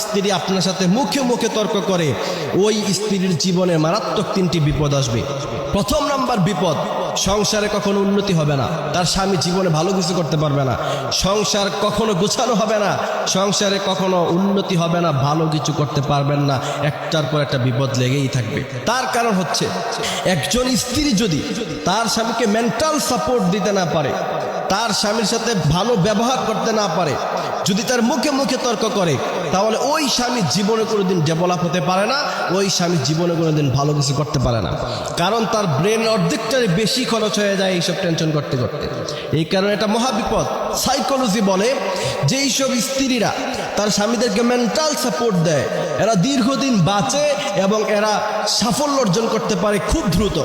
স্ত্রী আপনার সাথে মুখে মুখে তর্ক করে, ওই স্ত্রীর জীবনে মারাত্মক 3টি বিপদ আসবে। প্রথম নাম্বার বিপদ, সংসারে কখনো উন্নতি হবে না, তার স্বামী জীবনে ভালো কিছু করতে পারবে না, সংসার কখনো গোছানো হবে না, সংসারে কখনো উন্নতি হবে না, ভালো কিছু করতে পারবেন না, একটার পর একটা বিপদ লেগেই থাকবে। তার কারণ হচ্ছে, একজন স্ত্রী যদি তার স্বামীকে মেন্টাল সাপোর্ট দিতে না পারে, তার স্বামীর সাথে ভালো ব্যবহার করতে না পারে, যদি তার মুখে মুখে তর্ক করে, তাহলে ওই স্বামী জীবনে কোনোদিন ডেভেলপ হতে পারে না, ওই স্বামী জীবনে কোনোদিন ভালো কিছু করতে পারে না। কারণ তার ব্রেন অর্ধেকটাই বেশি খরচ হয়ে যায় এইসব টেনশন করতে করতে। এই কারণে এটা মহাবিপদ। সাইকোলজি বলে যে এইসব স্ত্রীরা তার স্বামীদেরকে মেন্টাল সাপোর্ট দেয়, এরা দীর্ঘদিন বাঁচে এবং এরা সাফল্য অর্জন করতে পারে খুব দ্রুত।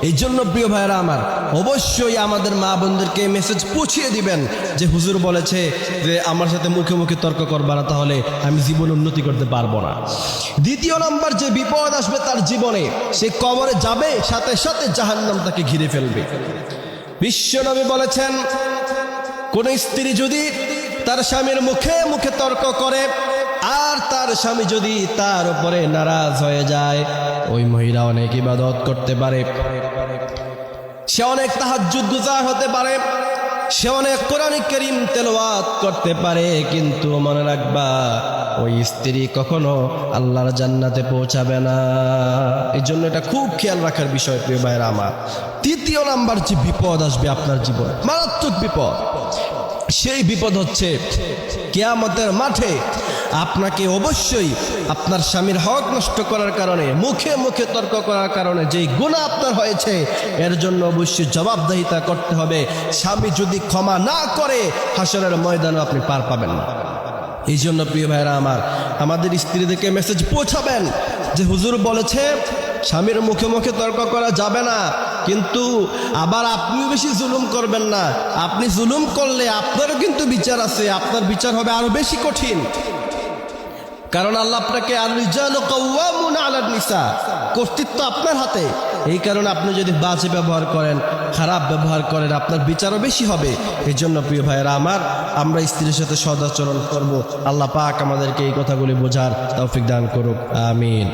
এই জন্য প্রিয় ভাইয়েরা আমার, অবশ্যই আমাদের মা বোনদেরকে মেসেজ পৌঁছিয়ে দিবেন যে হুজুর বলেছে যে আমার সাথে মুখে মুখে তর্ক করবা না, তাহলে আমি জীবন উন্নতি করতে পারবো না। দ্বিতীয় নম্বর যে বিপদ আসবে তার জীবনে, সে কবরে যাবে, সাথে সাথে জাহান্নাম তাকে ঘিরে ফেলবে। বিশ্বনবী বলেছেন, কোন স্ত্রী যদি তার স্বামীর মুখে মুখে তর্ক করে আর তার স্বামী যদি তার উপরে নারাজ হয়ে যায়, ওই মহিলা অনেক ইবাদত করতে পারে, সে অনেক তাহাজ্জুদ গুজার হতে পারে, সে অনেক কোরআন কারীম তেলাওয়াত করতে পারে, কিন্তু মনে রাখবা ওই স্ত্রী কখনো আল্লাহর জান্নাতে পৌঁছাবে না। এই জন্য এটা খুব খেয়াল রাখার বিষয় প্রিয় ভাইরা আমার। তৃতীয় নাম্বার যে বিপদ আসবে আপনার জীবনে, মারাত্মক বিপদ, সেই বিপদ হচ্ছে কিয়ামতের মাঠে আপনাকে অবশ্যই আপনার স্বামীর হক নষ্ট করার কারণে, মুখে মুখে তর্ক করার কারণে যেই গুনাহ আপনার হয়েছে, এর জন্য অবশ্যই জবাবদিহিতা করতে হবে। স্বামী যদি ক্ষমা না করে, হাসরের ময়দানে আপনি পার পাবেন না। এই জন্য প্রিয় ভাইরা আমার, আমাদের স্ত্রীদেরকে মেসেজ পৌঁছাবেন যে হুজুর বলেছে স্বামীর মুখে মুখে তর্ক করা যাবে না, কিন্তু আবার আপনিও বেশি জুলুম করবেন না। আপনি জুলুম করলে আপনারও কিন্তু বিচার আছে, আপনার বিচার হবে আরো বেশি কঠিন। কারণ আল্লাহ আপনাকে আর-রিজালু কাওয়ামুনা আলান নিসা, কর্তৃত্ব আপনার হাতে। এই কারণে আপনি যদি বাজে ব্যবহার করেন, খারাপ ব্যবহার করেন, আপনার বিচারও বেশি হবে। এই জন্য প্রিয় ভাইয়েরা আমার, আমরা স্ত্রীর সাথে সদাচরণ করব। আল্লাহ পাক আমাদেরকে এই কথাগুলি বোঝার তৌফিক দান করুক, আমিন।